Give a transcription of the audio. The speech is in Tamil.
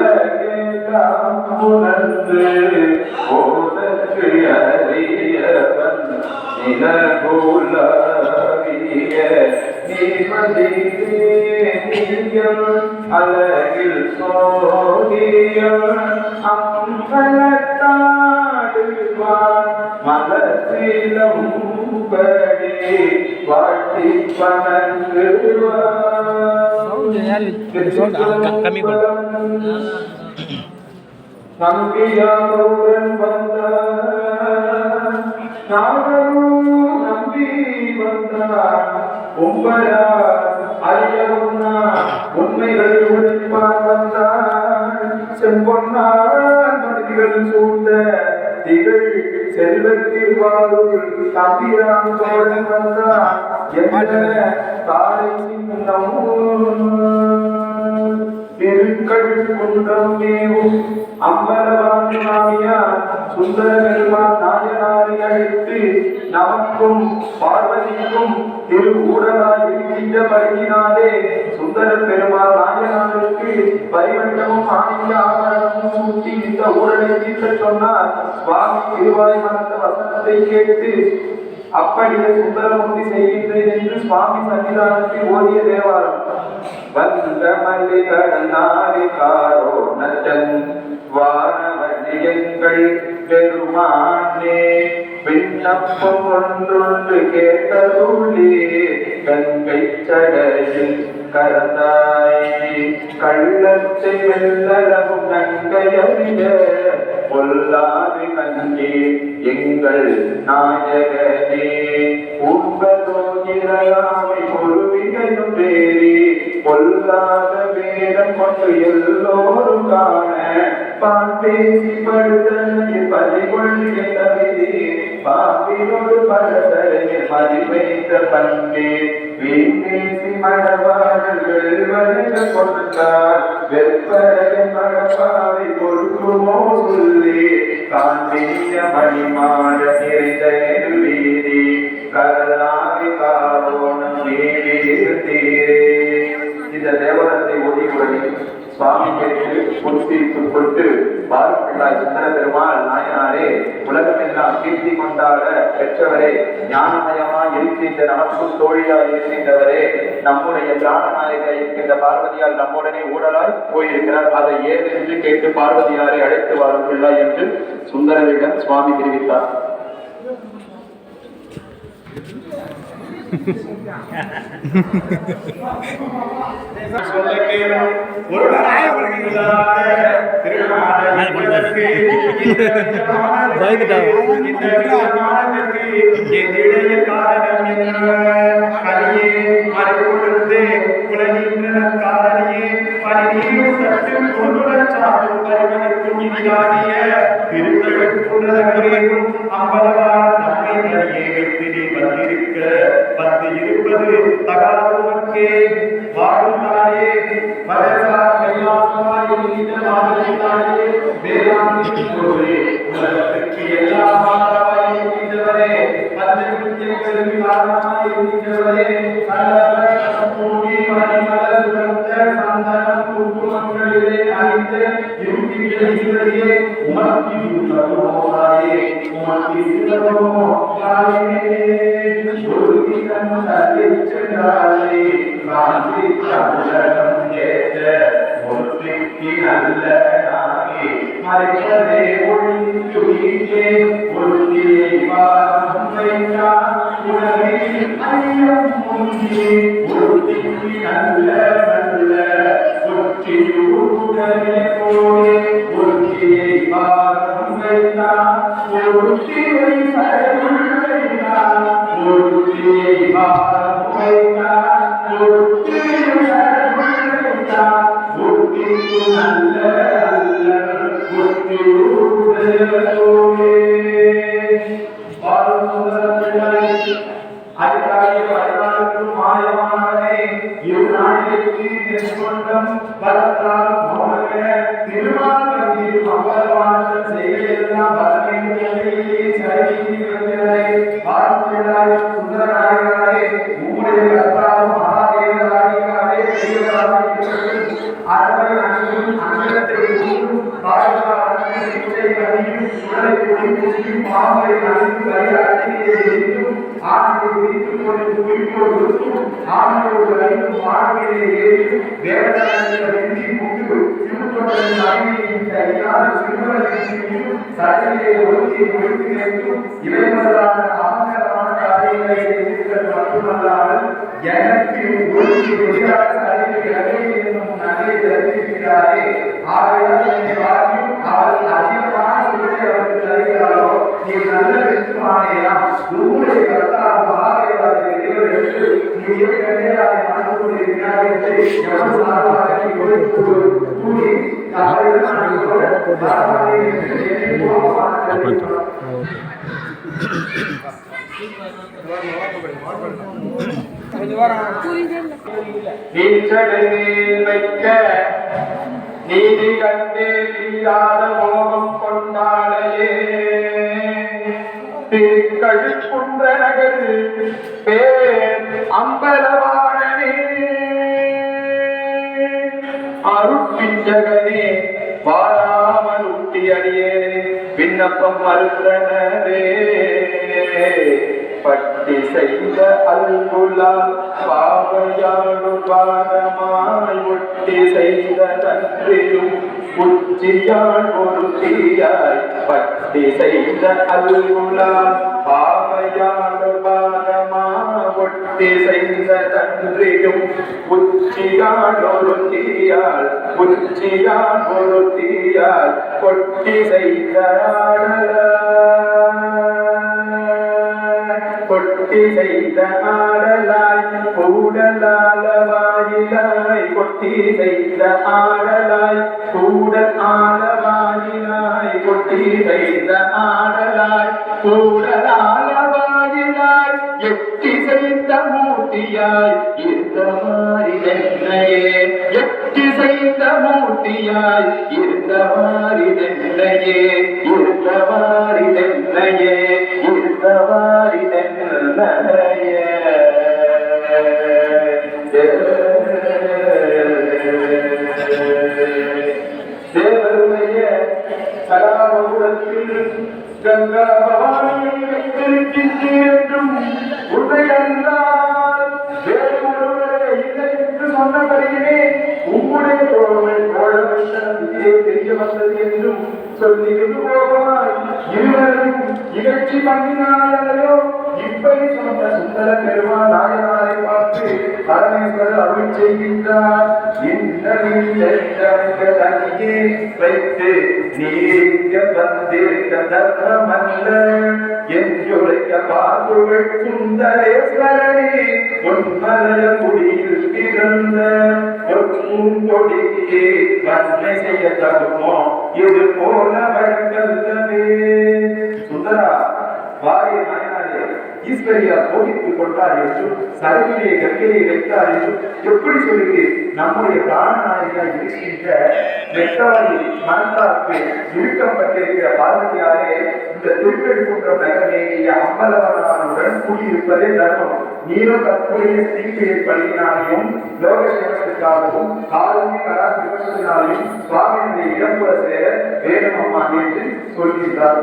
உலகெல்லாம் உணர்ந்து போதற்கு அறியவன் நிலகுலவிய நீமதியம் அழகில் சோதியம் அம்பலத்தாடுவான் மலசிலம் படி வாழ்த்தி நம்பியாருடன் வந்தார் நாகரும் நம்பி வந்தார் உம்பரார் அறியவுன்னா உண்மைகள் உழைப்பார் வந்தார் செம்பொன்னார் மதிகள் சூழ்ந்த திகழ் செல்வத்தில் வாழும் தம்பிரான் தோழன் வந்தார் என்ற தாரை சின்னம் பெருக்கள் குன்றம் மேவும் அம்பலவான் மாமியார் சுந்தர பெருமான் நாயனாரை அழைத்து நமக்கும் பார்வதிக்கும் திரு ஊடலாய் இருக்கின்ற பழகினாலே சுந்தர பெருமான் நாயனாருக்கு பரிமண்டமும் ஆனந்த ஆபரணமும் சூட்டி இந்த ஊழலை தீர்க்க சொன்னார். சுவாமி திருவாய் மறந்த வசனத்தை கேட்டு அப்படியே சுந்தரமூர்த்தி செய்கின்றேன் என்று சுவாமி சன்னிதானத்தில் ஓதிய தேவாரம். வந்த மல்லிகனாரி காரோணன் வானவனியங்கள் பெருமானே விண்ணப்பம் ஒன்றொன்று கேட்டருளே கங்கை சடையில் கரந்தாய் கள்ளத்தை வெள்ளவும் கங்கையறிய பொல்லாது கங்கே எங்கள் நாயகனே உண்பதோகிராமை பொருவிகையும் பேரி பொல்லாத வேடம் கொண்டு எல்லோரும் காண பால் பேசி படுதலையில் பதிகொள்கிற விதி பாம்பினோடு படத்தலையில் மதிவைத்த பண்பே வீணேசி மடவாடல்கள் வரைக கொடுத்தார் வெப்பரையின் மடப்பாவை கொடுக்குமோ சொல்லி காந்திய மணிமாட நிறைந்த வீதி கரலாகி காரோணம் தீரே. இந்த தேவரத்தை ஒதிவுடனே சுவாமி கேட்டு பொறுத்திருக்கும் பொருட்டு பாரப்பிள்ளாய் சுந்தர பெருமாள் நாயனாரே உலகமெல்லாம் கீர்த்தி கொண்டாட பெற்றவரே ஞானமயமாய் இருக்கின்ற நமக்கு தோழியாய் இருக்கின்றவரே நம்முடைய பிராணநாயக இருக்கின்ற பார்வதியால் நம்முடனே ஊழலாய் போயிருக்கிறார். அதை ஏதென்று கேட்டு பார்வதியாரை அழைத்து வாருப்பிள்ளாய் என்று சுந்தரரிடம் சுவாமி தெரிவித்தார். இருப்பது தகாதவர்க்கே வாழ்ந்தாயே உலகத்திற்கு எல்லாமாய் இருக்கின்றவரே பஞ்சகுத்தியங்களுக்கு காரணமாய் இருக்கின்றவரே கூடி மணிமலர் சந்தனம் குங்குமங்களிலே அணிந்த இருக்கின்றே உமக்கு உள்ளோராயே உமக்கு சிலவோ காலே ஒருத்தி கண்ணாலே சென்றாலே காந்தி கண்ணம் கேட்ட ஒருத்திக்கு நல்ல நாகே மறைப்பதே ஒழிந்துயிரே ஒருத்தியை வாரம் வைத்தார் உலகை ஐயம் முன்னே ஒருத்திக்கு நல்ல நல்ல ஒற்றியுடனே போலே ஒருத்தியை வாரம் வைத்தார் ஒருத்தியை சரையுள் வைத்தார் ஒருத்தியை வாரம் வைத்தார் ஒருத்தியை சரையுள் வைத்தார் ஒருத்திக்கு நல்ல நல்ல ஒற்றியுடனே போலே மாயமானே இவ்நாட்டிற்கு நெற்கொண்டம் பலத்தால் மோக திருமால் அம்பலவாசல் செய்யலாம் பலனை சரியை பார்க்கிறாய் சுந்தரநாயகரே ஆணையை விரித்துக் கொண்டு குறிப்போடு ஆணையோடு ஐந்து மாணவிலே ஏறி வேதனையை வெற்றி முட்டு திருத்தொடரின் மனைவியின் கையால் சிறுவர்களின் சடையிலே ஒழுங்கை முடித்து கேட்கும் இவைகளான அமங்கரமான காரியங்களை எதிர்க்கிறது மட்டுமல்லாமல் எனக்கு ஒழுங்கை எதிராக சடையை என்னும் நகையை தரிசிக்கிறாரே ஆகையால் என்னை வாரியும் அவர்கள் அதிகமான சுருளை அவர்கள் தருகிறாரோ நீ நல்ல வெற்றுமானேயா உங்களுடைய கர்த்தாவும் மகாதேவாவை இறைவனுக்கு நீ ஏற்கனவே அதை மனதுடைய விநாயகத்தை எவ்வளவு நாளாக நீ கூறி வைக்க நீதி கண்டே தீராத மோகம் கொண்டாளையே திருக்கழிப்புன்ற நகர் பேர் அம்பலவாணனே அருட்பிஞ்சகனே வாராமல் ஊட்டி அடியே விண்ணப்பம் மறுத்தனரே பட்டி செய்த அல்குலாம் பாவையாடு பாதமாய் ஒட்டி செய்த நன்றியும் உச்சியாள் ஒருத்தியாய் பட்டி செய்த அல்குலாம் பாவையாடு பாதமாய் ஒட்டி செய்த நன்றியும் உச்சியாள் ஒருத்தியாள் உச்சியாள் ஒருத்தியாள் கொட்டி செய்த கொட்டி செய்த ஆடலாய் கூடலாலவாயிலாய் கொட்டி செய்த ஆடலாய் கூடல் ஆலவாயிலாய் கொட்டி செய்த ஆடலாய் கூடலாலவாயிலாய் எட்டி செய்த மூர்த்தியாய் இருந்த மாறி தென்னையே எட்டி செய்த மூர்த்தியாய் இருந்த மாறி தென்னையே இருந்த மாறி தென்னையே இருந்த மாறி தென்னையே தேவருடைய கலாபுரத்தில் கங்கா பவானியை வைத்திருக்கின்றேன் என்றும் உண்மையென்றால் வேறு ஒருவரே இல்லை என்று சொன்னபடியே உம்முடைய தோழமை தெரிய வந்தது என்றும் சொல்லிவிட்டு போகமாய் இருவரையும் நிகழ்ச்சி பண்ணினாயோ இப்படி சொன்ன சுந்தர பெருமா நாயனாரை பார்த்து பரமேஸ்வரர் அருள் செய்கின்றார் தனியே வைத்து நீரிக்க வந்திருக்க தர்மமல்ல என்றுரைக்க பார்த்துகள் சுந்தரேஸ்வரனே உன்மலைய குடியில் பிறந்த கொடியே நன்மை செய்ய தகுமோ இது போல வழக்கல்லவே. சுந்தரா வாரிய நாயனாரே ஈஸ்வரியா போதித்துக் கொண்டார் என்றும் சரவிலே கங்கையை வைத்தார் என்றும் எப்படி சொல்லுகிறேன்? நம்முடைய பிராணநாயகியாக இருக்கின்ற மெட்டாரி மனத்தாக்கு இருக்கப்பட்டிருக்கிற பார்வதியாரே இந்த திருப்பெருங்குன்ற நகரமேகிய அம்பலவனானுடன் கூடியிருப்பதே தர்மம். நீரும் தற்போதைய தீமையை பழியினாலையும் லோகசேவத்திற்காகவும் காலனி கலாச்சாரத்தினாலையும் சுவாமியினுடைய இடம்புற சேர வேணும் அம்மா என்று சொல்கின்றார்.